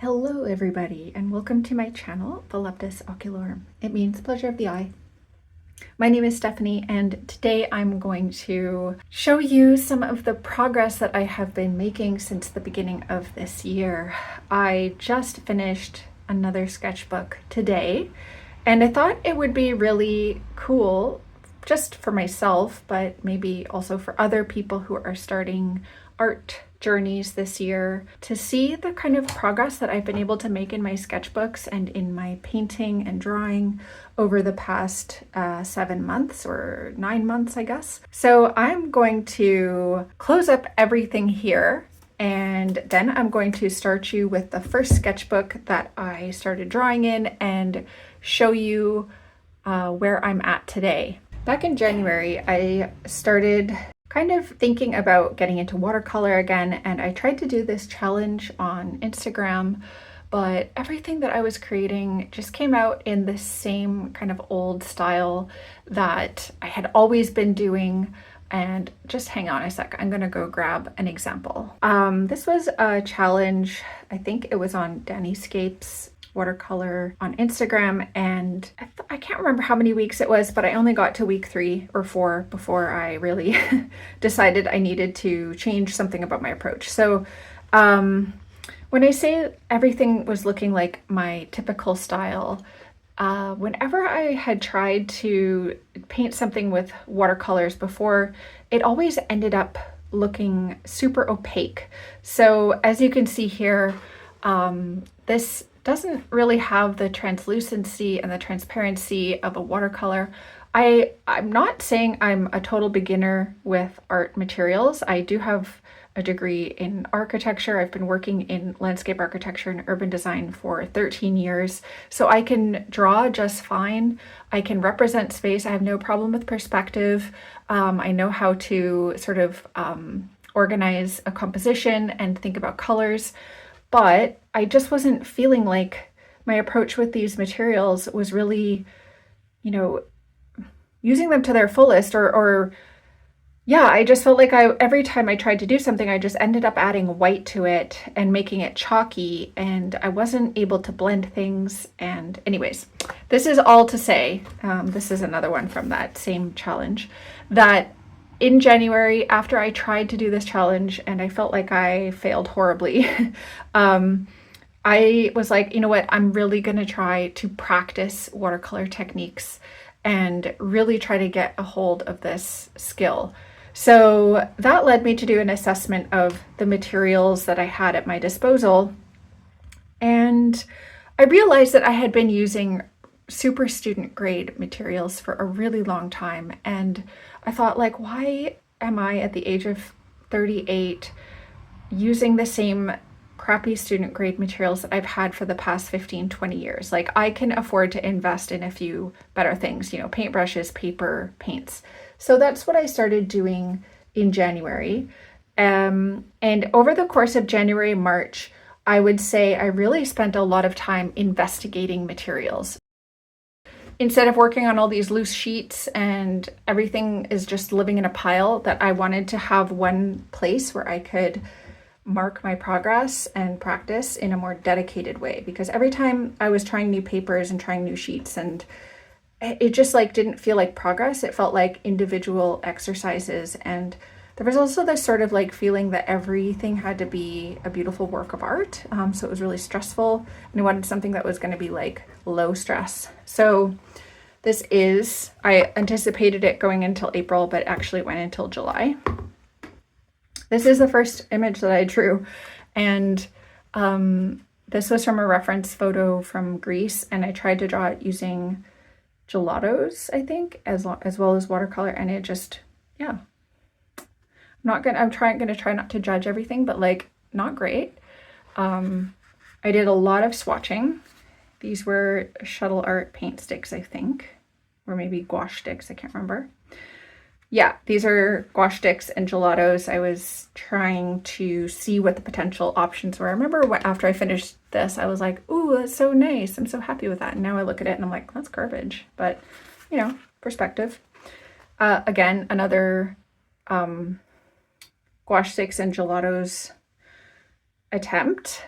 Hello everybody and welcome to my channel, Voluptas Ocularum. It means pleasure of the eye. My name is Stephanie and today I'm going to show you some of the progress that I have been making since the beginning of this year. I just finished another sketchbook today and I thought it would be really cool just for myself, but maybe also for other people who are starting art journeys this year, to see the kind of progress that I've been able to make in my sketchbooks and in my painting and drawing over the past 7 months or 9 months, I guess. So I'm going to close up everything here and then I'm going to start you with the first sketchbook that I started drawing in and show you where I'm at today. Back in January, I started kind of thinking about getting into watercolor again, and I tried to do this challenge on Instagram, but everything that I was creating just came out in the same kind of old style that I had always been doing. And just hang on a sec, I'm gonna go grab an example. This was a challenge, I think it was on Dannyscape's watercolor on Instagram, and I can't remember how many weeks it was, but I only got to week 3 or 4 before I really decided I needed to change something about my approach. So when I say everything was looking like my typical style, whenever I had tried to paint something with watercolors before, it always ended up looking super opaque. So as you can see here, this doesn't really have the translucency and the transparency of a watercolor. I'm not saying I'm a total beginner with art materials. I do have a degree in architecture. I've been working in landscape architecture and urban design for 13 years, so I can draw just fine. I can represent space. I have no problem with perspective. I know how to sort of organize a composition and think about colors. But I just wasn't feeling like my approach with these materials was really, using them to their fullest, yeah, I just felt like every time I tried to do something, I just ended up adding white to it and making it chalky, and I wasn't able to blend things. And anyways, this is all to say, this is another one from that same challenge, that in January, after I tried to do this challenge and I felt like I failed horribly, I was like, you know what, I'm really going to try to practice watercolor techniques and really try to get a hold of this skill. So that led me to do an assessment of the materials that I had at my disposal. And I realized that I had been using super student grade materials for a really long time. And I thought, like, why am I at the age of 38 using the same crappy student grade materials that I've had for the past 15, 20 years? Like, I can afford to invest in a few better things, paintbrushes, paper, paints. So that's what I started doing in January. And over the course of January, March, I would say I really spent a lot of time investigating materials. Instead of working on all these loose sheets and everything is just living in a pile, that I wanted to have one place where I could mark my progress and practice in a more dedicated way. Because every time I was trying new papers and trying new sheets, and it just didn't feel like progress. It felt like individual exercises. And there was also this sort of feeling that everything had to be a beautiful work of art. So it was really stressful, and I wanted something that was going to be low stress. So I anticipated it going until April, but actually went until July. This is the first image that I drew, and this was from a reference photo from Greece, and I tried to draw it using gelatos, I think, as well as watercolor, and it just, yeah. I'm gonna try not to judge everything, but not great. I did a lot of swatching. These were shuttle art paint sticks, I think, or maybe gouache sticks, I can't remember. Yeah, these are gouache sticks and gelatos. I was trying to see what the potential options were. I remember after I finished this, I was like, ooh, that's so nice. I'm so happy with that. And now I look at it and I'm like, that's garbage. But, perspective. Again, another gouache sticks and gelatos attempt.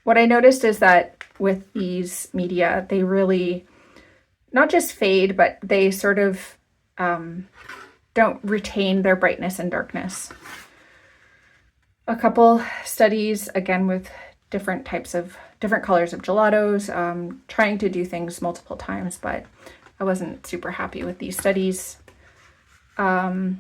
What I noticed is that with these media, they really not just fade, but they sort of don't retain their brightness and darkness. A couple studies, again, with different colors of gelatos, trying to do things multiple times, but I wasn't super happy with these studies. I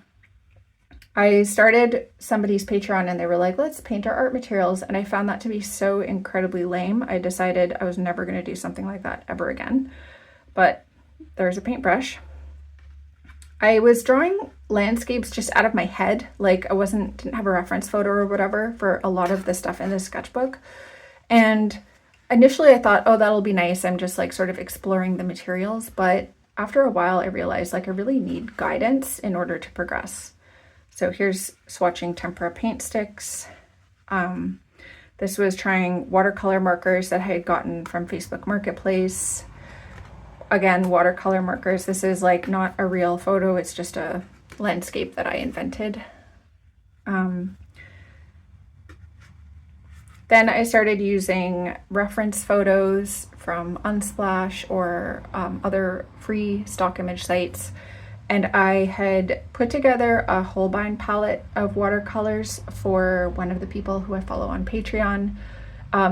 started somebody's Patreon and they were like, let's paint our art materials. And I found that to be so incredibly lame. I decided I was never going to do something like that ever again. But there's a paintbrush. I was drawing landscapes just out of my head. Like I didn't have a reference photo or whatever for a lot of the stuff in this sketchbook. And initially I thought, oh, that'll be nice. I'm just like sort of exploring the materials. But after a while, I realized like I really need guidance in order to progress. So here's swatching tempera paint sticks. This was trying watercolor markers that I had gotten from Facebook Marketplace. Again, watercolor markers. This is like not a real photo. It's just a landscape that I invented. Then I started using reference photos from Unsplash or other free stock image sites. And I had put together a Holbein palette of watercolors for one of the people who I follow on Patreon.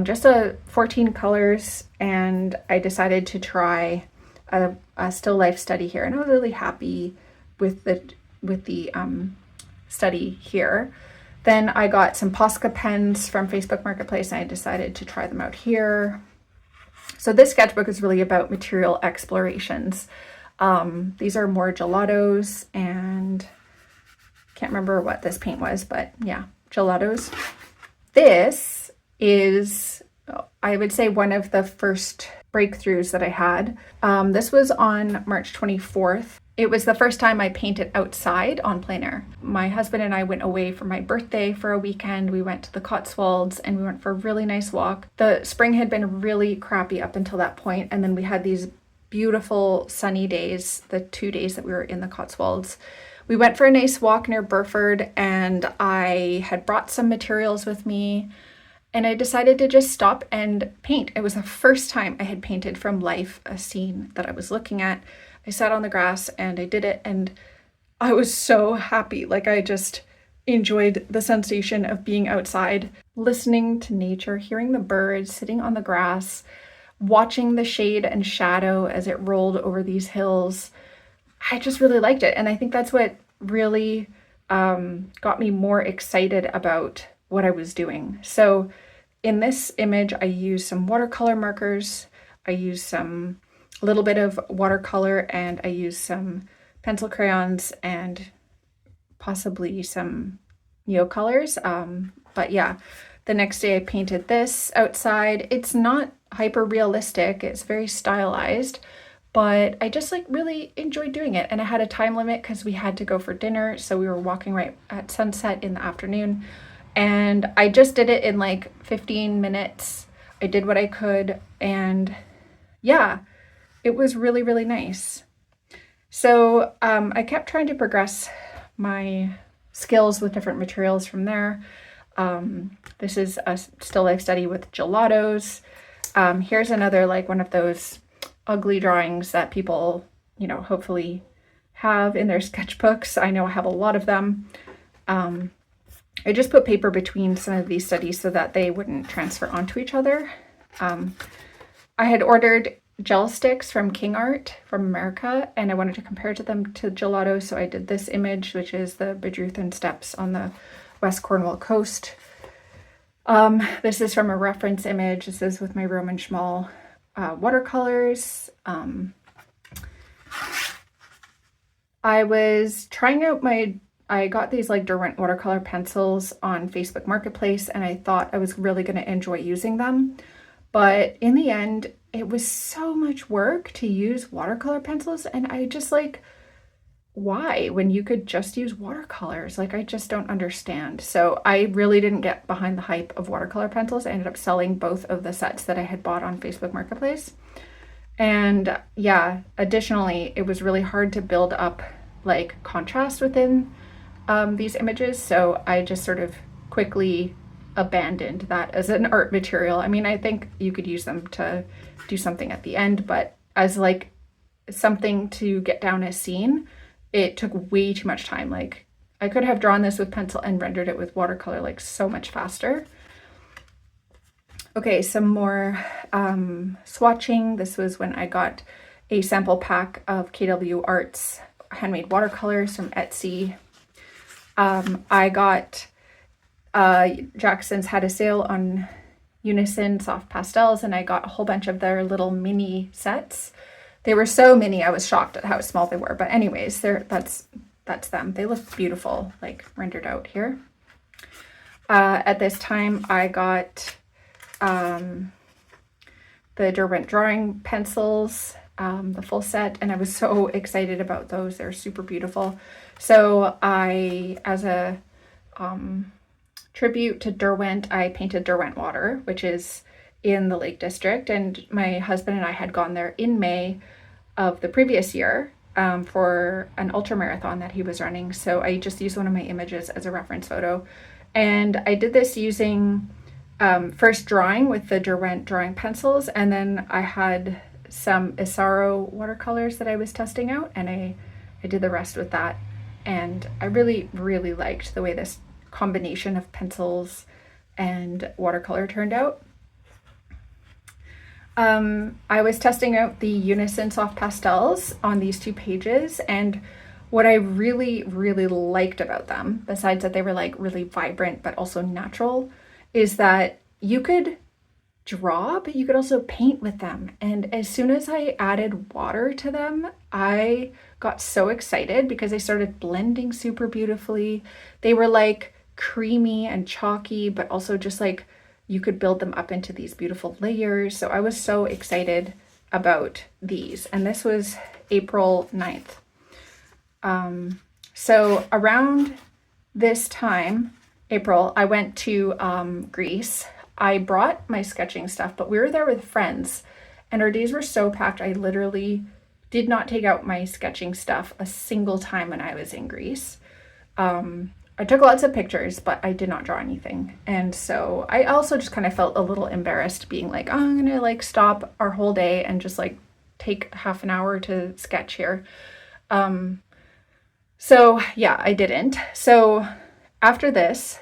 Just 14 colors, and I decided to try a still life study here. And I was really happy with the study here. Then I got some Posca pens from Facebook Marketplace and I decided to try them out here. So this sketchbook is really about material explorations. These are more gelatos, and can't remember what this paint was, but yeah, gelatos. This is, I would say, one of the first breakthroughs that I had. This was on March 24th. It was the first time I painted outside on plein air. My husband and I went away for my birthday for a weekend. We went to the Cotswolds and we went for a really nice walk. The spring had been really crappy up until that point, and then we had these beautiful sunny days, the 2 days that we were in the Cotswolds. We went for a nice walk near Burford, and I had brought some materials with me, and I decided to just stop and paint. It was the first time I had painted from life a scene that I was looking at. I sat on the grass and I did it, and I was so happy. Like I just enjoyed the sensation of being outside, listening to nature, hearing the birds, sitting on the grass, watching the shade and shadow as it rolled over these hills. I just really liked it. And I think that's what really got me more excited about what I was doing. So in this image, I used some watercolor markers. I used a little bit of watercolor, and I used some pencil crayons and possibly some neocolors. But yeah, the next day I painted this outside. It's not hyper realistic, it's very stylized, but I just like really enjoyed doing it. And I had a time limit because we had to go for dinner, so we were walking right at sunset in the afternoon, and I just did it in like 15 minutes. I did what I could, and yeah, it was really, really nice. So I kept trying to progress my skills with different materials from there. This is a still life study with gelatos. Here's another, like one of those ugly drawings that people, hopefully have in their sketchbooks. I know I have a lot of them. I just put paper between some of these studies so that they wouldn't transfer onto each other. I had ordered gel sticks from King Art from America, and I wanted to compare them to gelato, so I did this image, which is the Bidruthan Steps on the West Cornwall coast. This is from a reference image. This is with my Roman Schmal watercolors. I was trying out I got these like Derwent watercolor pencils on Facebook Marketplace, and I thought I was really going to enjoy using them. But in the end, it was so much work to use watercolor pencils, and I just like, why when you could just use watercolors? Like, I just don't understand. So I really didn't get behind the hype of watercolor pencils. I ended up selling both of the sets that I had bought on Facebook Marketplace. And yeah, additionally, it was really hard to build up like contrast within these images. So I just sort of quickly abandoned that as an art material. I mean, I think you could use them to do something at the end, but as like something to get down a scene, it took way too much time. Like I could have drawn this with pencil and rendered it with watercolor like so much faster. Okay, some more swatching. This was when I got a sample pack of KW Arts handmade watercolors from Etsy. I got Jackson's had a sale on Unison soft pastels, and I got a whole bunch of their little mini sets. They were so mini, I was shocked at how small they were. But anyways, that's them. They look beautiful, like rendered out here. At this time, I got the Derwent drawing pencils, the full set, and I was so excited about those. They're super beautiful. So I, as a tribute to Derwent, I painted Derwent Water, which is in the Lake District, and my husband and I had gone there in May of the previous year for an ultra marathon that he was running. So I just used one of my images as a reference photo, and I did this using first drawing with the Derwent drawing pencils, and then I had some Isaro watercolors that I was testing out, and I did the rest with that. And I really liked the way this combination of pencils and watercolor turned out. I was testing out the Unison soft pastels on these two pages, and what I really liked about them, besides that they were like really vibrant but also natural, is that you could draw, but you could also paint with them. And as soon as I added water to them, I got so excited because they started blending super beautifully. They were like creamy and chalky, but also just like you could build them up into these beautiful layers. So I was so excited about these. And this was April 9th. So around this time, April, I went to Greece. I brought my sketching stuff, but we were there with friends, and our days were so packed. I literally did not take out my sketching stuff a single time when I was in Greece. I took lots of pictures, but I did not draw anything. And so I also just kind of felt a little embarrassed being like, oh, I'm gonna like stop our whole day and just like take half an hour to sketch here. So yeah, I didn't. So after this,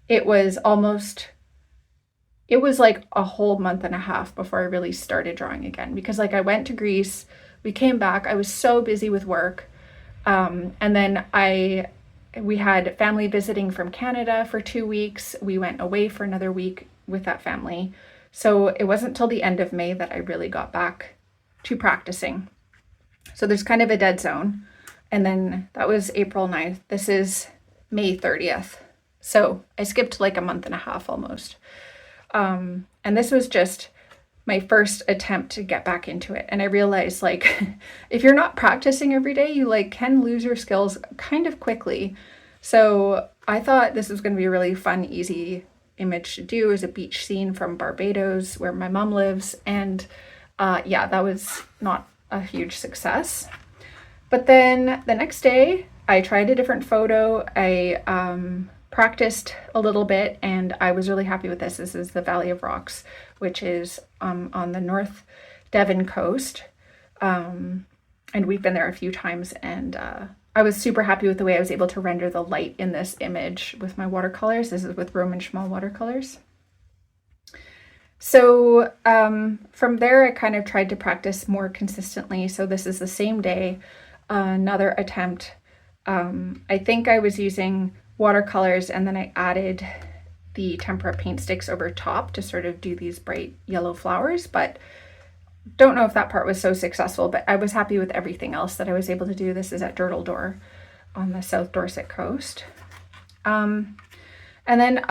it was like a whole month and a half before I really started drawing again, because like I went to Greece, we came back, I was so busy with work. And then we had family visiting from Canada for 2 weeks. We went away for another week with that family. So it wasn't till the end of May that I really got back to practicing. So there's kind of a dead zone. And then that was April 9th. This is May 30th. So I skipped like a month and a half almost. And this was just my first attempt to get back into it. And I realized like, if you're not practicing every day, you like can lose your skills kind of quickly. So I thought this was going to be a really fun, easy image to do as a beach scene from Barbados where my mom lives. And yeah, that was not a huge success. But then the next day I tried a different photo. I practiced a little bit, and I was really happy with this. This is the Valley of Rocks, which is on the North Devon coast. And we've been there a few times, and I was super happy with the way I was able to render the light in this image with my watercolors. This is with Roman Schmal watercolors. So from there, I kind of tried to practice more consistently. So this is the same day, another attempt. I think I was using watercolors, and then I added the tempera paint sticks over top to sort of do these bright yellow flowers, but don't know if that part was so successful, but I was happy with everything else that I was able to do. This is at Durdledore on the South Dorset coast. And then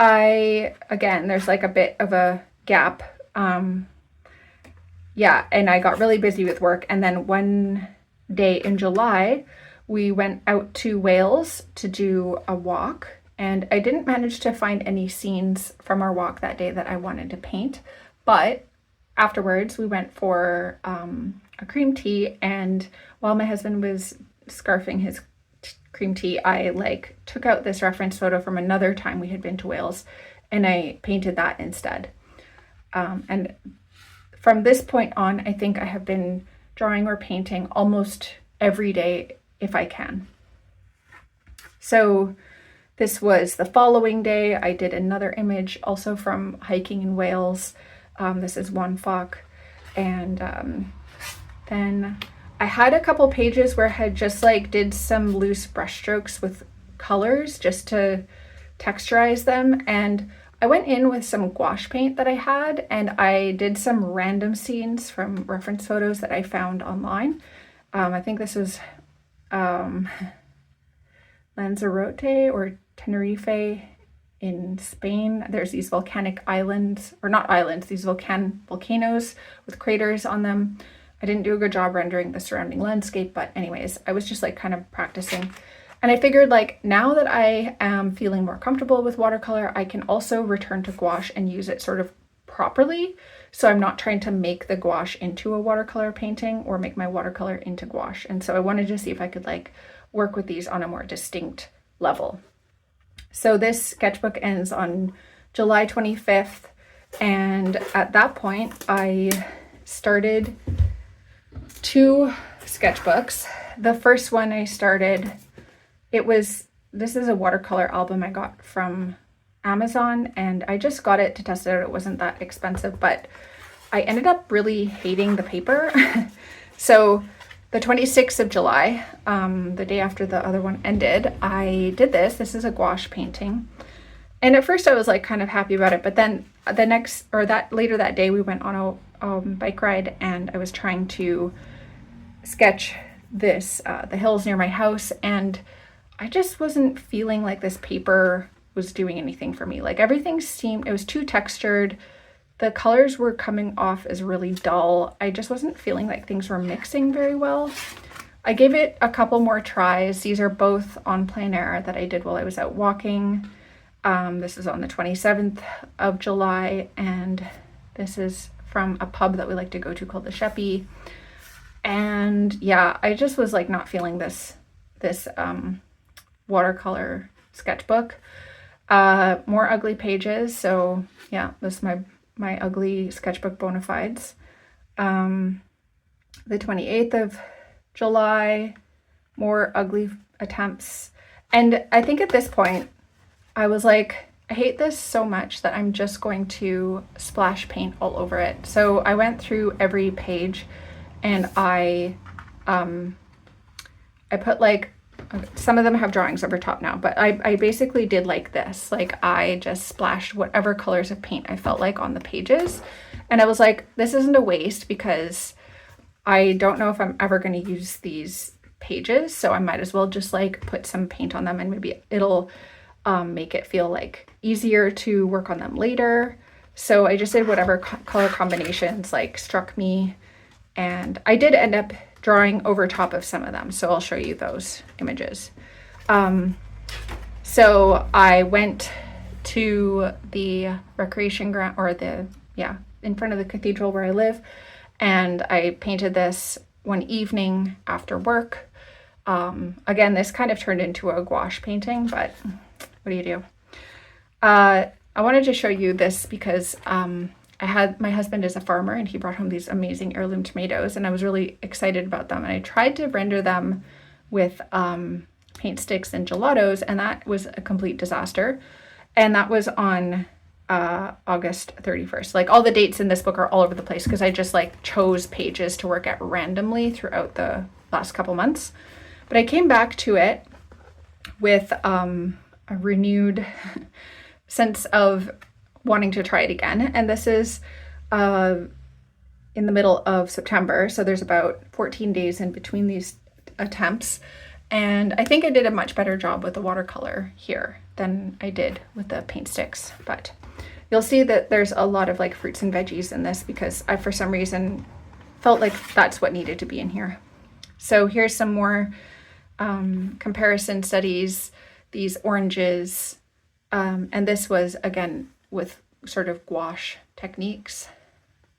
again, there's like a bit of a gap. Yeah, and I got really busy with work. And then one day in July, we went out to Wales to do a walk, and I didn't manage to find any scenes from our walk that day that I wanted to paint, but afterwards we went for a cream tea, and while my husband was scarfing his cream tea, I like took out this reference photo from another time we had been to Wales, and I painted that instead. And from this point on, I think I have been drawing or painting almost every day if I can. So this was the following day. I did another image also from hiking in Wales. This is Wanfoc. And then I had a couple pages where I had just like did some loose brush strokes with colors just to texturize them. And I went in with some gouache paint that I had, and I did some random scenes from reference photos that I found online. I think this was Lanzarote or Tenerife in Spain. There's these volcanic islands, or not islands, these volcanoes with craters on them. I didn't do a good job rendering the surrounding landscape, but anyways, I was just like kind of practicing. And I figured like now that I am feeling more comfortable with watercolor, I can also return to gouache and use it sort of properly. So I'm not trying to make the gouache into a watercolor painting or make my watercolor into gouache. And so I wanted to see if I could like work with these on a more distinct level. So this sketchbook ends on July 25th. And at that point, I started 2 sketchbooks. The first one I started, this is a watercolor album I got from Amazon, and I just got it to test it out. It wasn't that expensive, but I ended up really hating the paper. So the 26th of July, the day after the other one ended, I did this. This is a gouache painting. And at first I was like kind of happy about it, but then later that day we went on a bike ride, and I was trying to sketch this, the hills near my house, and I just wasn't feeling like this paper was doing anything for me. Like everything it was too textured. The colors were coming off as really dull. I just wasn't feeling like things were mixing very well. I gave it a couple more tries. These are both on Plein that I did while I was out walking. This is on the 27th of July, and this is from a pub that we like to go to called the Sheppy. And yeah, I just was like not feeling this watercolor sketchbook. More ugly pages. So yeah, this is my ugly sketchbook bona fides. The 28th of July, more ugly attempts. And I think at this point, I was like, I hate this so much that I'm just going to splash paint all over it. So I went through every page, and I put like, some of them have drawings over top now, but I basically did like this. Like I just splashed whatever colors of paint I felt like on the pages. And I was like, this isn't a waste because I don't know if I'm ever going to use these pages. So I might as well just like put some paint on them, and maybe it'll make it feel like easier to work on them later. So I just did whatever color combinations like struck me. And I did end up drawing over top of some of them, so I'll show you those images. So I went to the recreation ground, or in front of the cathedral where I live, and I painted this one evening after work. Again, this kind of turned into a gouache painting, but what do you do? I wanted to show you this because my husband is a farmer, and he brought home these amazing heirloom tomatoes, and I was really excited about them. And I tried to render them with paint sticks and gelatos, and that was a complete disaster. And that was on August 31st. Like all the dates in this book are all over the place because I just like chose pages to work at randomly throughout the last couple months. But I came back to it with a renewed sense of wanting to try it again. And this is in the middle of September, so there's about 14 days in between these attempts, and I think I did a much better job with the watercolor here than I did with the paint sticks. But you'll see that there's a lot of like fruits and veggies in this because I for some reason felt like that's what needed to be in here. So here's some more comparison studies, these oranges, and this was again with sort of gouache techniques.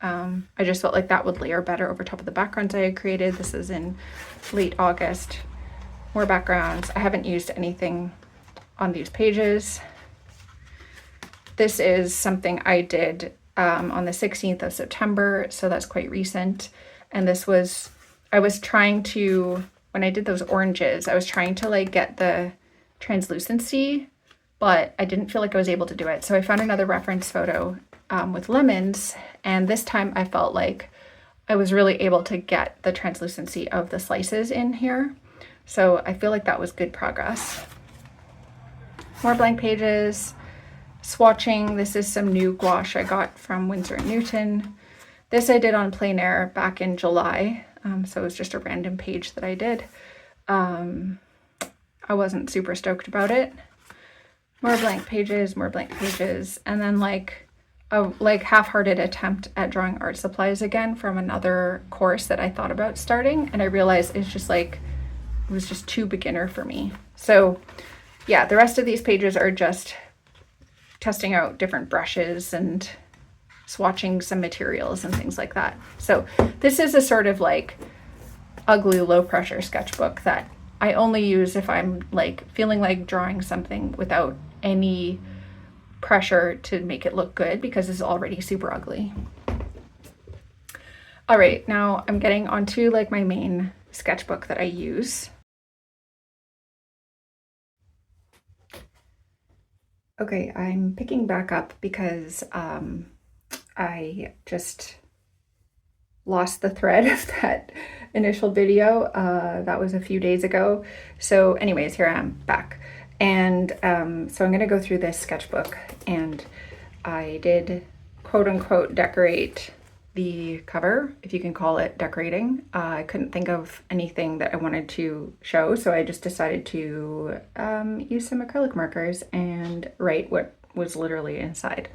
I just felt like that would layer better over top of the backgrounds I had created. This is in late August. More backgrounds. I haven't used anything on these pages. This is something I did on the 16th of September, so that's quite recent. And this was, I was trying to, when I did those oranges, I was trying to like get the translucency, but I didn't feel like I was able to do it. So I found another reference photo with lemons, and this time I felt like I was really able to get the translucency of the slices in here. So I feel like that was good progress. More blank pages, swatching. This is some new gouache I got from Winsor & Newton. This I did on Plein back in July. So it was just a random page that I did. I wasn't super stoked about it. More blank pages, and then like a half-hearted attempt at drawing art supplies again from another course that I thought about starting, and I realized it's just like, it was just too beginner for me. So yeah, the rest of these pages are just testing out different brushes and swatching some materials and things like that. So this is a sort of like ugly low pressure sketchbook that I only use if I'm like feeling like drawing something without any pressure to make it look good, because it's already super ugly. All right, now I'm getting onto like my main sketchbook that I use. Okay, I'm picking back up because I just lost the thread of that initial video. That was a few days ago. So anyways, here I am back. And so I'm gonna go through this sketchbook, and I did quote unquote decorate the cover, if you can call it decorating. I couldn't think of anything that I wanted to show, so I just decided to use some acrylic markers and write what was literally inside.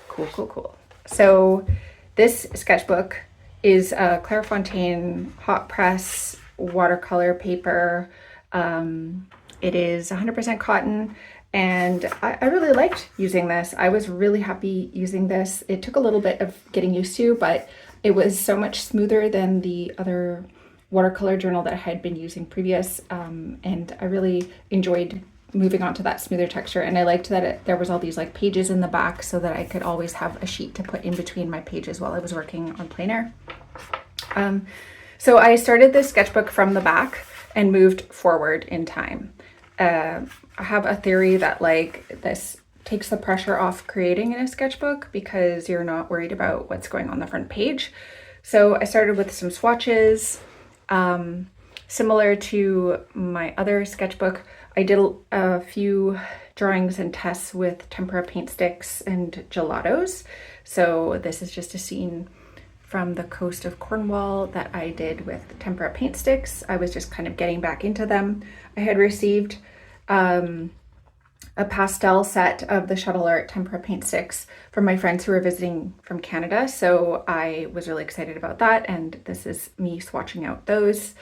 Cool. So this sketchbook is a Clairefontaine hot press watercolor paper. It is 100% cotton, and I really liked using this. I was really happy using this. It took a little bit of getting used to, but it was so much smoother than the other watercolor journal that I had been using previous, and I really enjoyed moving on to that smoother texture. And I liked that there was all these like pages in the back, so that I could always have a sheet to put in between my pages while I was working on Plein. So I started this sketchbook from the back and moved forward in time. I have a theory that like this takes the pressure off creating in a sketchbook, because you're not worried about what's going on the front page. So I started with some swatches. Similar to my other sketchbook, I did a few drawings and tests with tempera paint sticks and gelatos. So this is just a scene from the coast of Cornwall that I did with tempera paint sticks. I was just kind of getting back into them. I had received a pastel set of the Shuttle Art tempera paint sticks from my friends who were visiting from Canada, so I was really excited about that, and this is me swatching out those.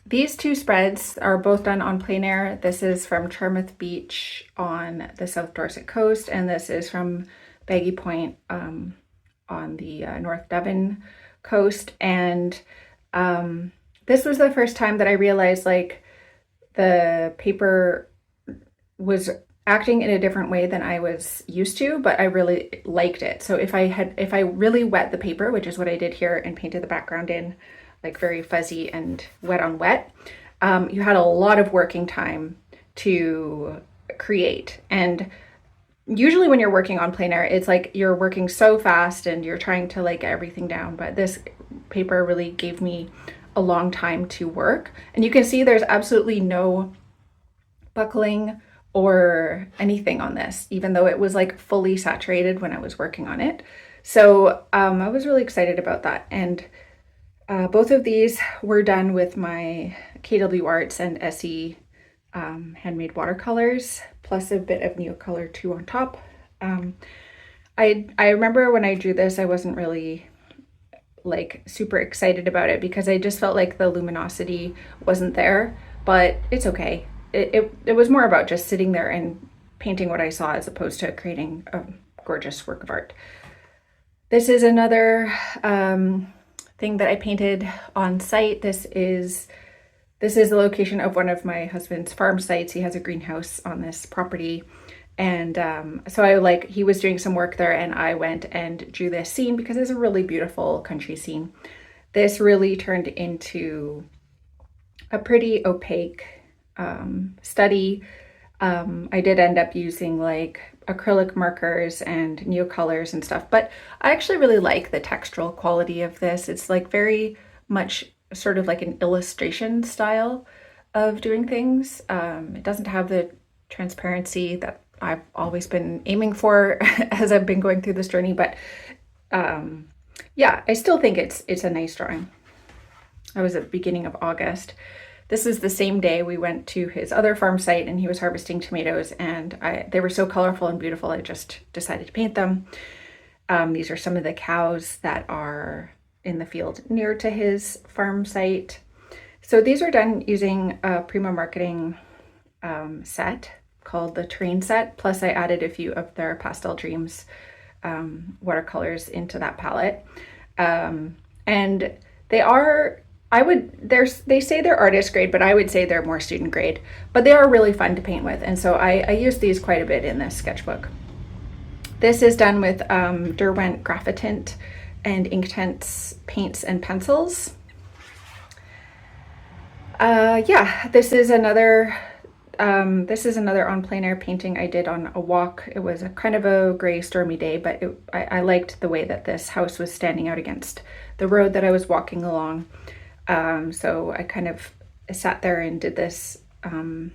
These two spreads are both done on Plein. This is from Charmouth Beach on the South Dorset coast, and this is from Baggy Point on the North Devon coast. And this was the first time that I realized like the paper was acting in a different way than I was used to, but I really liked it. So if I really wet the paper, which is what I did here, and painted the background in like very fuzzy and wet on wet, you had a lot of working time to create. And usually when you're working on Plein, it's like you're working so fast and you're trying to like get everything down, but this paper really gave me a long time to work. And you can see there's absolutely no buckling or anything on this, even though it was like fully saturated when I was working on it. So I was really excited about that. And both of these were done with my KW Arts and SE handmade watercolors, plus a bit of Neocolor 2 on top. I remember when I drew this, I wasn't really like super excited about it, because I just felt like the luminosity wasn't there, but it's okay. It was more about just sitting there and painting what I saw, as opposed to creating a gorgeous work of art. This is another thing that I painted on site. This is the location of one of my husband's farm sites. He has a greenhouse on this property, And so he was doing some work there, and I went and drew this scene because it's a really beautiful country scene. This really turned into a pretty opaque study. I did end up using like acrylic markers and neocolors and stuff, but I actually really like the textural quality of this. It's like very much sort of like an illustration style of doing things. It doesn't have the transparency that I've always been aiming for as I've been going through this journey, but yeah, I still think it's a nice drawing. That was at the beginning of August. This is the same day we went to his other farm site and he was harvesting tomatoes, and they were so colorful and beautiful, I just decided to paint them. These are some of the cows that are in the field near to his farm site. So these are done using a Prima Marketing set called the Terrain set, plus I added a few of their Pastel Dreams watercolors into that palette. And they are, they say they're artist grade, but I would say they're more student grade, but they are really fun to paint with. And so I use these quite a bit in this sketchbook. This is done with Derwent Graphitint and Inktense paints and pencils. Yeah, this is another on plein air painting I did on a walk. It was a kind of a gray, stormy day, but I liked the way that this house was standing out against the road that I was walking along. So I kind of sat there and did this. And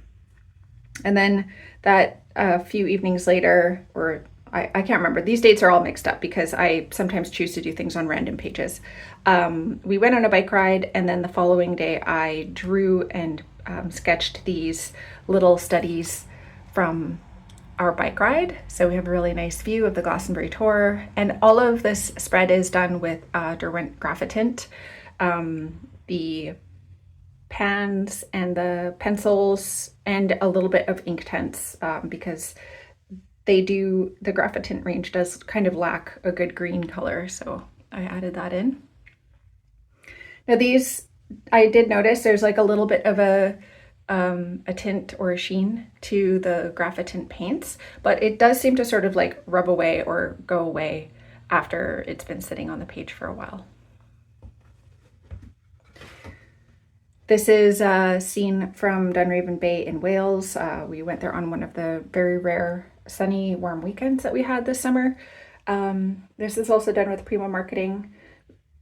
then that a few evenings later, or I can't remember, these dates are all mixed up because I sometimes choose to do things on random pages. We went on a bike ride, and then the following day I drew and sketched these little studies from our bike ride. So we have a really nice view of the Glastonbury tour, and all of this spread is done with Derwent Graphitint. The pans and the pencils and a little bit of Inktense because the Graphitint range does kind of lack a good green color, so I added that in. Now these, I did notice there's like a little bit of a tint or a sheen to the Graphitint paints, but it does seem to sort of like rub away or go away after it's been sitting on the page for a while. This is a scene from Dunraven Bay in Wales. We went there on one of the very rare sunny, warm weekends that we had this summer. This is also done with Prima Marketing,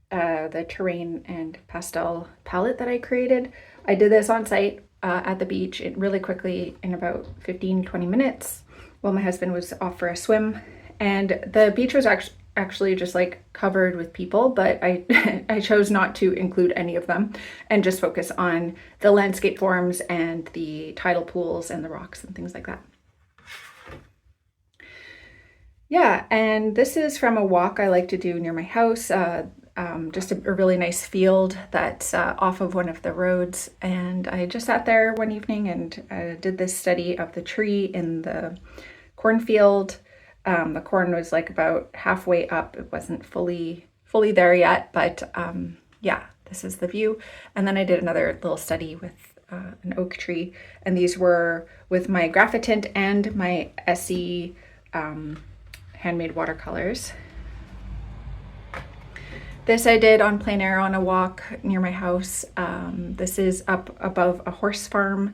the terrain and pastel palette that I created. I did this on site at the beach really quickly in about 15-20 minutes while my husband was off for a swim. And the beach was actually just like covered with people, but I chose not to include any of them and just focus on the landscape forms and the tidal pools and the rocks and things like that. Yeah, and this is from a walk I like to do near my house, just a really nice field that's off of one of the roads. And I just sat there one evening and did this study of the tree in the cornfield. The corn was like about halfway up. It wasn't fully there yet, but yeah, this is the view. And then I did another little study with an oak tree, and these were with my Graphitint and my Essie handmade watercolors. This I did on plein air on a walk near my house. This is up above a horse farm.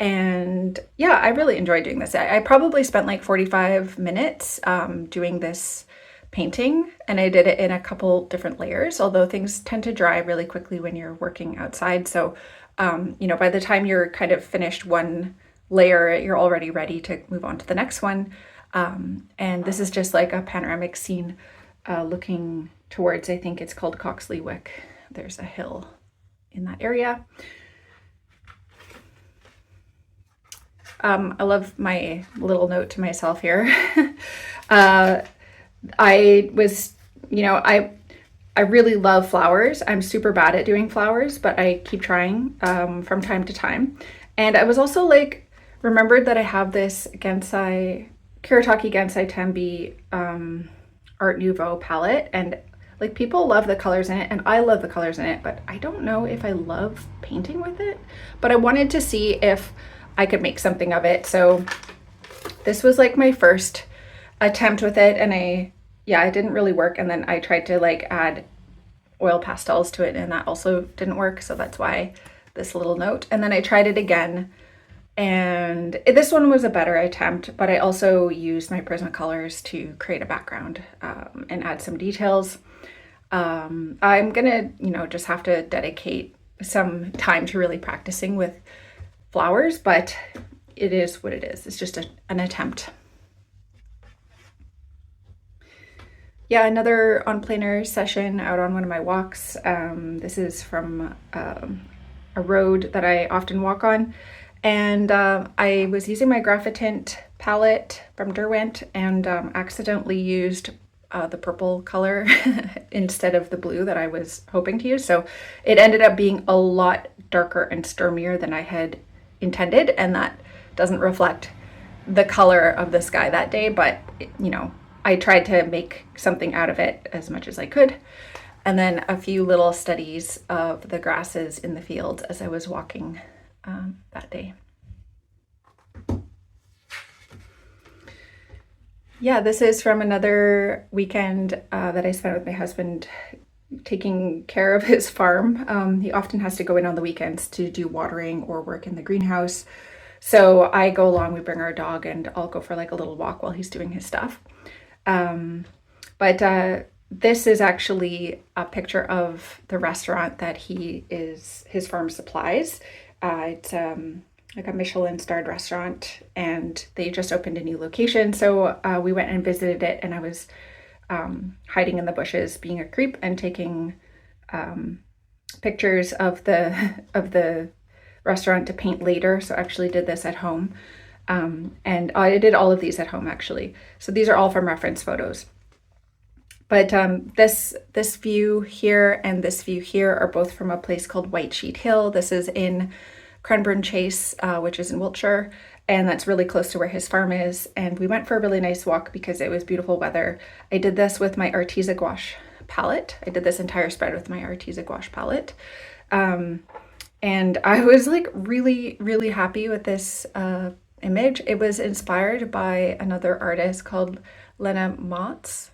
And yeah, I really enjoyed doing this. I probably spent like 45 minutes doing this painting, and I did it in a couple different layers, although things tend to dry really quickly when you're working outside. So, you know, by the time you're kind of finished one layer, you're already ready to move on to the next one. And this is just like a panoramic scene looking towards, I think it's called Coxley Wick. There's a hill in that area. I love my little note to myself here. I was, you know, I really love flowers. I'm super bad at doing flowers, but I keep trying from time to time. And I was also like, remembered that I have this Kiritake Gensai Tembi Art Nouveau palette, and like people love the colors in it, and I love the colors in it, but I don't know if I love painting with it. But I wanted to see if I could make something of it. So This was like my first attempt with it, and it didn't really work. And then I tried to like add oil pastels to it, and that also didn't work. So that's why this little note. And then I tried it again, and this one was a better attempt, but I also used my Prismacolors to create a background and add some details. I'm gonna, just have to dedicate some time to really practicing with flowers, but it is what it is. It's just an attempt. Yeah, another on Plein session out on one of my walks. This is from a road that I often walk on. And I was using my Graphitint palette from Derwent and accidentally used the purple color instead of the blue that I was hoping to use. So it ended up being a lot darker and stormier than I had intended, and that doesn't reflect the color of the sky that day, but I tried to make something out of it as much as I could. And then a few little studies of the grasses in the fields as I was walking that day. Yeah, this is from another weekend that I spent with my husband taking care of his farm. He often has to go in on the weekends to do watering or work in the greenhouse. So I go along, we bring our dog, and I'll go for like a little walk while he's doing his stuff. But this is actually a picture of the restaurant that his farm supplies. It's like a Michelin starred restaurant, and they just opened a new location. So we went and visited it, and I was hiding in the bushes, being a creep, and taking pictures of the restaurant to paint later. So I actually did this at home. And I did all of these at home actually. So these are all from reference photos. But this view here and this view here are both from a place called White Sheet Hill. This is in Cranbourne Chase, which is in Wiltshire, and that's really close to where his farm is. And we went for a really nice walk because it was beautiful weather. I did this with my Arteza gouache palette. I did this entire spread with my Arteza gouache palette. And I was like really, really happy with this image. It was inspired by another artist called Lena Motes.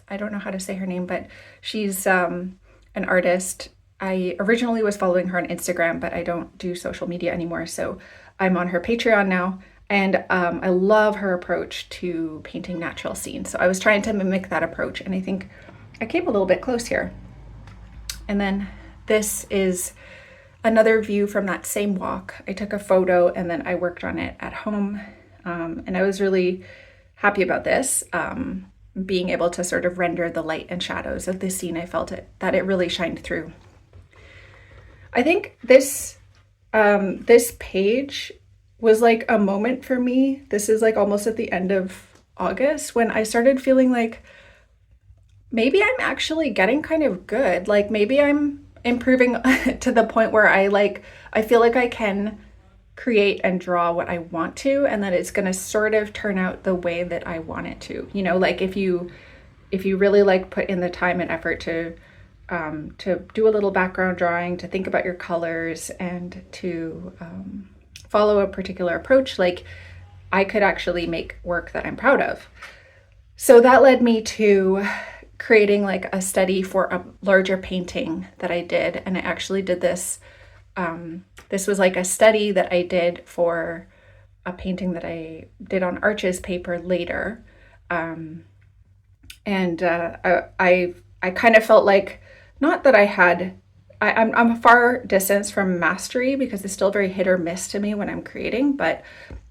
I don't know how to say her name, but she's an artist. I originally was following her on Instagram, but I don't do social media anymore. So I'm on her Patreon now. And I love her approach to painting natural scenes. So I was trying to mimic that approach, and I think I came a little bit close here. And then this is another view from that same walk. I took a photo and then I worked on it at home. And I was really happy about this, being able to sort of render the light and shadows of this scene. I felt that it really shined through. I think this page was like a moment for me. This is like almost at the end of August when I started feeling like maybe I'm actually getting kind of good. Like maybe I'm improving to the point where I feel like I can create and draw what I want to, and that it's going to sort of turn out the way that I want it to. Like if you really like put in the time and effort to do a little background drawing, to think about your colors, and to follow a particular approach, like I could actually make work that I'm proud of. So that led me to creating like a study for a larger painting that I did. And I actually did this. This was like a study that I did for a painting that I did on Arches paper later. I kind of felt like, not that I'm a far distance from mastery because it's still very hit or miss to me when I'm creating, but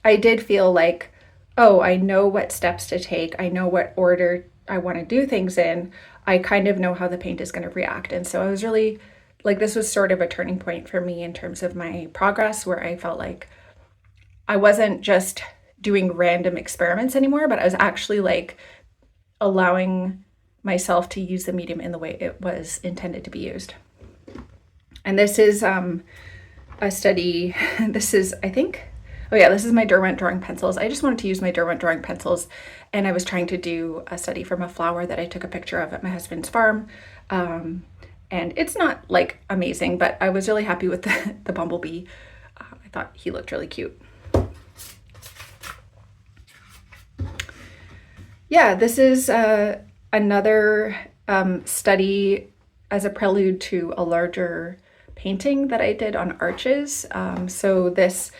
I did feel like, oh, I know what steps to take. I know what order I want to do things in. I kind of know how the paint is going to react. And so I was really like, this was sort of a turning point for me in terms of my progress, where I felt like I wasn't just doing random experiments anymore, but I was actually like allowing myself to use the medium in the way it was intended to be used. And this is a study. This is, I think, this is my Derwent drawing pencils. I just wanted to use my Derwent drawing pencils, and I was trying to do a study from a flower that I took a picture of at my husband's farm. And it's not like amazing, but I was really happy with the bumblebee. I thought he looked really cute. yeah, this is another study as a prelude to a larger painting that I did on arches. So this,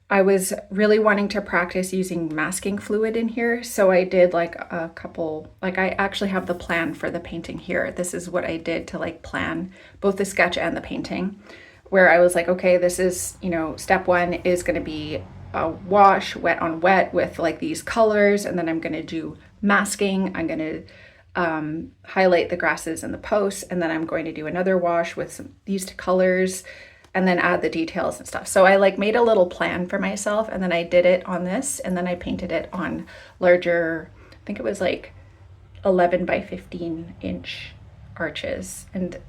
I was really wanting to practice using masking fluid in here. So I did like a couple, like I actually have the plan for the painting here. This is what I did to like plan both the sketch and the painting, where I was like, okay, this is, you know, step one is going to be a wash, wet on wet with like these colors. And then I'm going to do masking. I'm going to highlight the grasses and the posts. And then I'm going to do another wash with these colors and then add the details and stuff. So I like made a little plan for myself, and then I did it on this, and then I painted it on larger, I think it was like 11 by 15 inch arches. And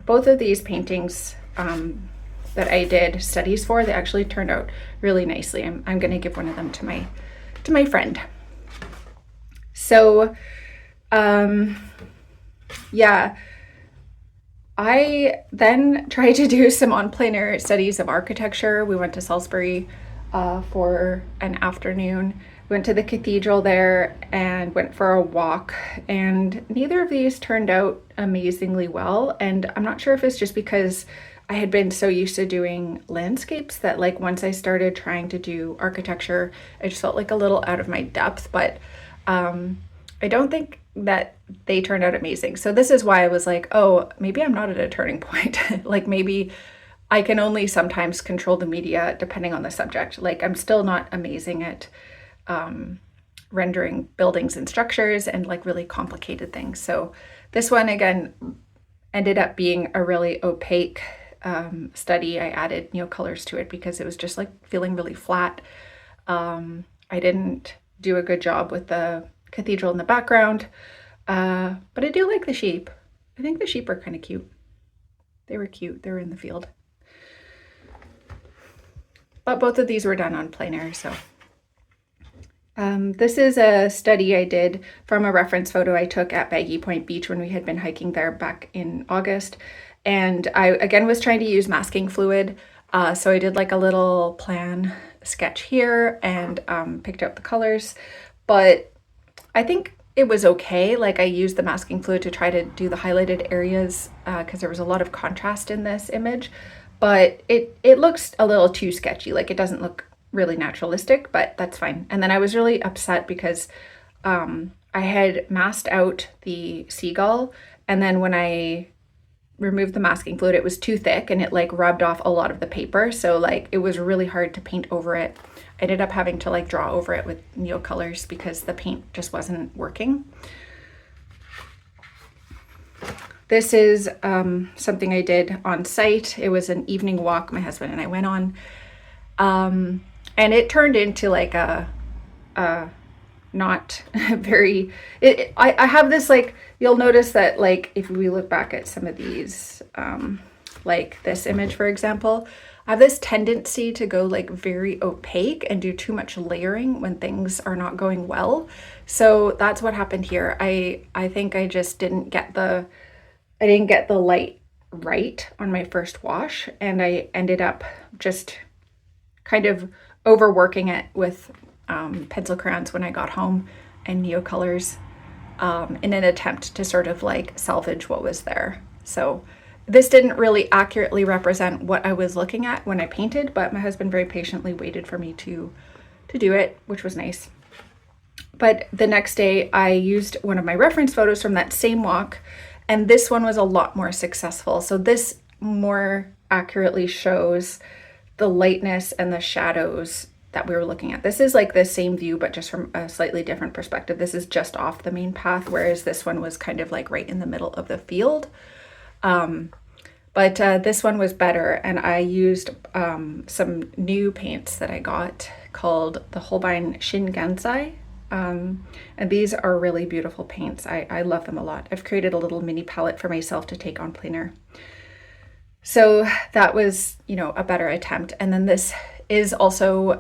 both of these paintings that I did studies for, they actually turned out really nicely. I'm going to give one of them to my friend. So yeah, I then tried to do some on plein air studies of architecture. We went to Salisbury for an afternoon. We went to the cathedral there and went for a walk, and neither of these turned out amazingly well. And I'm not sure if it's just because I had been so used to doing landscapes that like once I started trying to do architecture, I just felt like a little out of my depth, but I don't think that they turned out amazing. So this is why I was like, oh, maybe I'm not at a turning point. Like maybe I can only sometimes control the media depending on the subject. Like I'm still not amazing at rendering buildings and structures and like really complicated things. So this one again ended up being a really opaque study. I added colors to it because it was just like feeling really flat. I didn't do a good job with the cathedral in the background, but I do like the sheep. I think the sheep are kind of cute. They were cute. They were in the field. But both of these were done on plein air. So this is a study I did from a reference photo I took at Baggy Point Beach when we had been hiking there back in August. And I, again, was trying to use masking fluid. So I did like a little plan sketch here and picked out the colors. But I think it was okay. Like I used the masking fluid to try to do the highlighted areas because there was a lot of contrast in this image. But it looks a little too sketchy. Like it doesn't look really naturalistic, but that's fine. And then I was really upset because I had masked out the seagull, and then when I removed the masking fluid, it was too thick and it like rubbed off a lot of the paper. So like it was really hard to paint over it. I ended up having to like draw over it with colors because the paint just wasn't working. This is something I did on site. It was an evening walk my husband and I went on. And it turned into like a not very, I have this like, you'll notice that like if we look back at some of these, like this image, for example, I have this tendency to go like very opaque and do too much layering when things are not going well. So that's what happened here. I think I just didn't get the light right on my first wash, and I ended up just kind of overworking it with pencil crayons when I got home and neocolors in an attempt to sort of like salvage what was there. So this didn't really accurately represent what I was looking at when I painted, but my husband very patiently waited for me to do it, which was nice. But the next day I used one of my reference photos from that same walk, and this one was a lot more successful. So this more accurately shows the lightness and the shadows that we were looking at. This is like the same view, but just from a slightly different perspective. This is just off the main path, whereas this one was kind of like right in the middle of the field. But this one was better, and I used some new paints that I got called the Holbein Shingansai. And these are really beautiful paints. I love them a lot. I've created a little mini palette for myself to take on plein air. So that was, a better attempt. And then this is also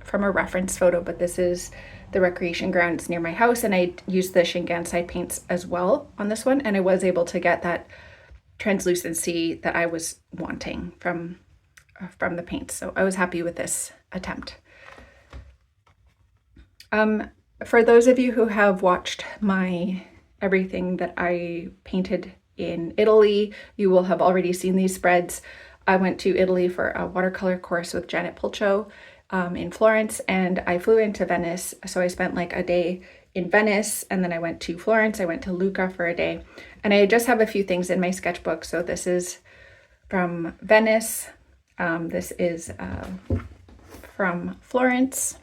from a reference photo, but this is the recreation grounds near my house, and I used the Shingansai paints as well on this one, and I was able to get that translucency that I was wanting from the paints. So I was happy with this attempt. for those of you who have watched my everything that I painted in Italy, you will have already seen these spreads. I went to Italy for a watercolor course with Janet Pulcho in Florence, and I flew into Venice. So I spent like a day in Venice, and then I went to Florence. I went to Lucca for a day, and I just have a few things in my sketchbook. So this is from Venice. This is from Florence.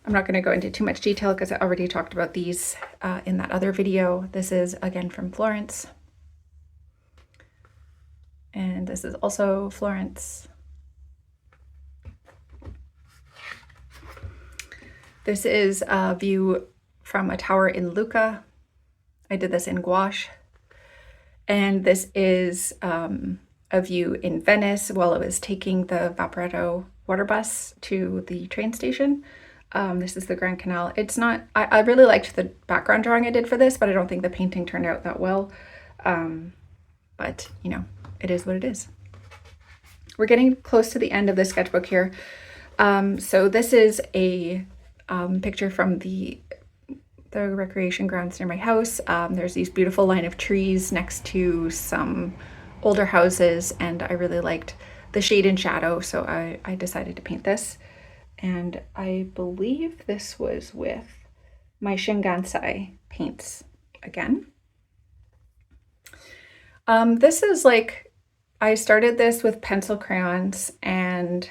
I'm not going to go into too much detail because I already talked about these in that other video. This is again from Florence. And this is also Florence. This is a view from a tower in Lucca. I did this in gouache. And this is a view in Venice while I was taking the Vaporetto water bus to the train station. This is the Grand Canal. It's not, I really liked the background drawing I did for this, but I don't think the painting turned out that well. But you know, it is what it is. We're getting close to the end of the sketchbook here. So this is a picture from the recreation grounds near my house. There's these beautiful line of trees next to some older houses, and I really liked the shade and shadow, so I decided to paint this. And I believe this was with my Shingansai paints again. This is like, I started this with pencil crayons, and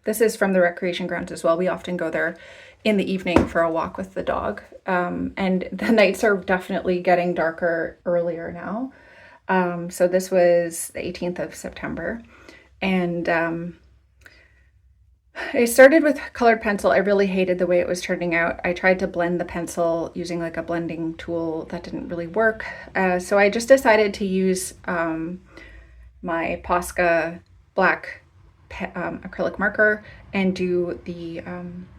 this is from the recreation grounds as well. We often go there in the evening for a walk with the dog. And the nights are definitely getting darker earlier now. So this was the 18th of September. And I started with colored pencil. I really hated the way it was turning out. I tried to blend the pencil using like a blending tool. That didn't really work. So I just decided to use my Posca black acrylic marker and do the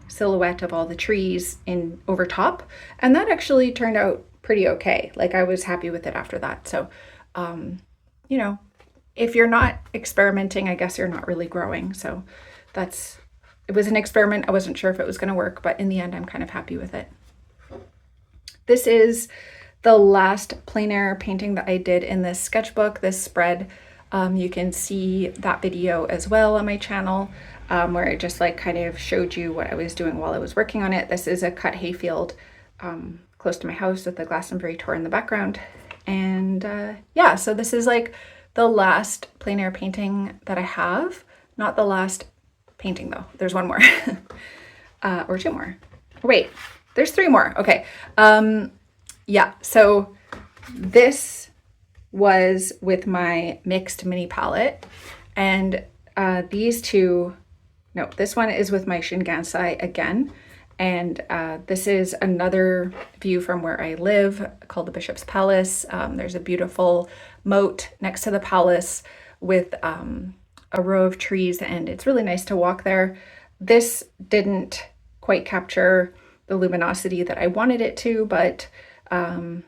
silhouette of all the trees in over top. And that actually turned out pretty okay. Like I was happy with it after that. So, you know, if you're not experimenting, I guess you're not really growing. So it was an experiment. I wasn't sure if it was going to work, but in the end, I'm kind of happy with it. This is the last plein air painting that I did in this sketchbook, this spread. You can see that video as well on my channel, where I just like kind of showed you what I was doing while I was working on it. This is a cut hayfield close to my house with the Glastonbury tour in the background. And yeah, so this is like the last plein air painting that I have. Not the last painting though. There's one more or two more. Wait, there's three more. Okay. Yeah, so this was with my mixed mini palette, and these two, no, this one is with my Shingansai again, and this is another view from where I live called the Bishop's Palace. There's a beautiful moat next to the palace with a row of trees, and it's really nice to walk there. This didn't quite capture the luminosity that I wanted it to, but I'm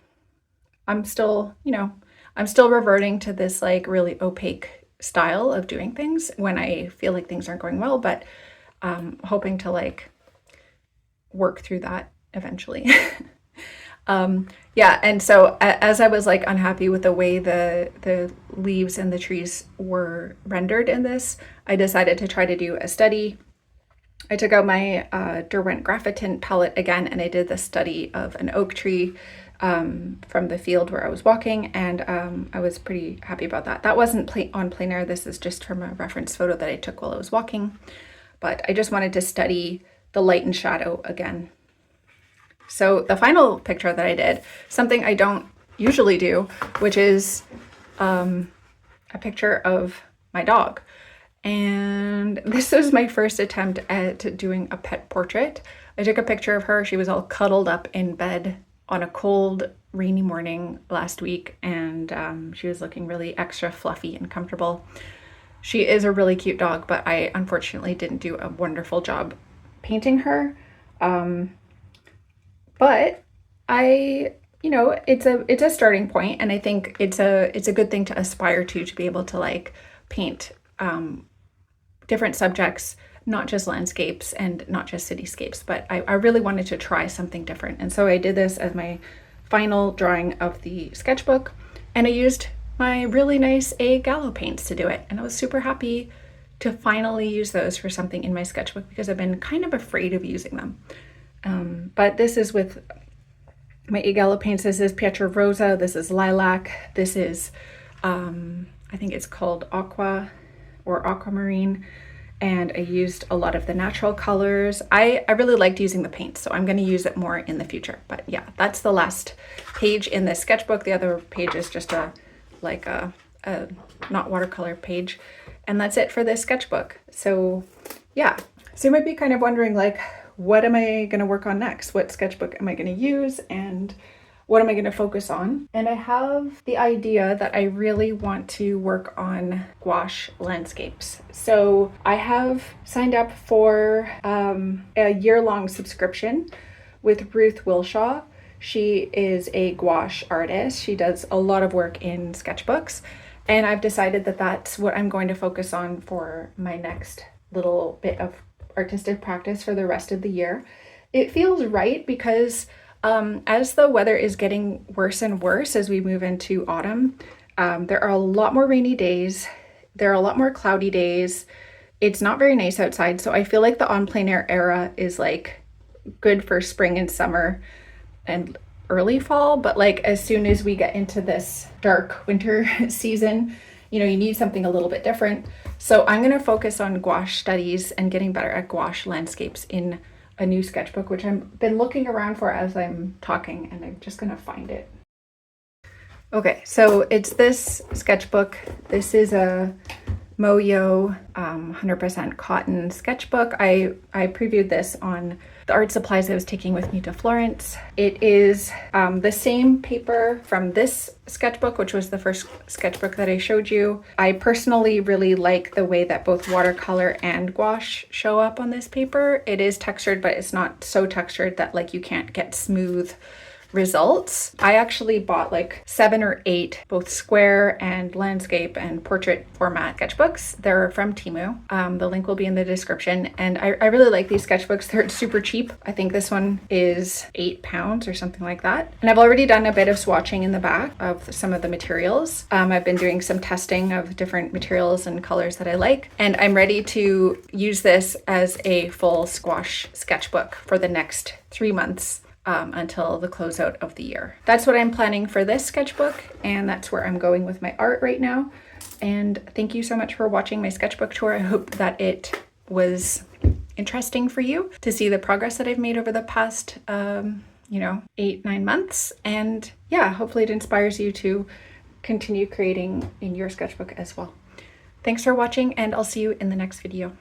still, you know, I'm still reverting to this like really opaque style of doing things when I feel like things aren't going well, but hoping to like work through that eventually. Yeah, and so as I was like unhappy with the way the leaves and the trees were rendered in this, I decided to try to do a study. I took out my Derwent Graphitint palette again, and I did the study of an oak tree from the field where I was walking, and I was pretty happy about that. That wasn't on plein air. This is just from a reference photo that I took while I was walking, but I just wanted to study the light and shadow again. So the final picture that I did, something I don't usually do, which is a picture of my dog. And this was my first attempt at doing a pet portrait. I took a picture of her. She was all cuddled up in bed on a cold, rainy morning last week, and she was looking really extra fluffy and comfortable. She is a really cute dog, but I unfortunately didn't do a wonderful job painting her. But you know, it's a starting point, and I think it's a good thing to aspire to be able to like paint different subjects, not just landscapes and not just cityscapes, but I really wanted to try something different. And so I did this as my final drawing of the sketchbook, and I used my really nice Gallo paints to do it. And I was super happy to finally use those for something in my sketchbook because I've been kind of afraid of using them. But this is with my Gallo paints. This is Pietro Rosa, this is Lilac, this is, I think it's called Aqua or Aquamarine, and I used a lot of the natural colors. I really liked using the paints, so I'm going to use it more in the future. But yeah, that's the last page in this sketchbook. The other page is just a not watercolor page, and that's it for this sketchbook. So yeah, so you might be kind of wondering, like, what am I going to work on next? What sketchbook am I going to use, and what am I going to focus on? And I have the idea that I really want to work on gouache landscapes. So I have signed up for a year-long subscription with Ruth Wilshaw. She is a gouache artist. She does a lot of work in sketchbooks, and I've decided that that's what I'm going to focus on for my next little bit of artistic practice for the rest of the year. It feels right because as the weather is getting worse and worse as we move into autumn, there are a lot more rainy days. There are a lot more cloudy days. It's not very nice outside. So I feel like the on plein air era is like good for spring and summer and early fall. But like as soon as we get into this dark winter season, you know, you need something a little bit different. So I'm going to focus on gouache studies and getting better at gouache landscapes in a new sketchbook, which I've been looking around for as I'm talking, and I'm just going to find it. Okay, so it's this sketchbook. This is a Moyo 100% cotton sketchbook. I previewed this on the art supplies I was taking with me to Florence. It is the same paper from this sketchbook, which was the first sketchbook that I showed you. I personally really like the way that both watercolor and gouache show up on this paper. It is textured, but it's not so textured that like you can't get smooth results. I actually bought like 7 or 8 both square and landscape and portrait format sketchbooks. They're from Temu. The link will be in the description, and I really like these sketchbooks. They're super cheap. I think this one is £8 or something like that. And I've already done a bit of swatching in the back of some of the materials. I've been doing some testing of different materials and colors that I like, and I'm ready to use this as a full squash sketchbook for the next 3 months. Until the closeout of the year. That's what I'm planning for this sketchbook, and that's where I'm going with my art right now. And thank you so much for watching my sketchbook tour. I hope that it was interesting for you to see the progress that I've made over the past, 8-9 months. And yeah, hopefully it inspires you to continue creating in your sketchbook as well. Thanks for watching, and I'll see you in the next video.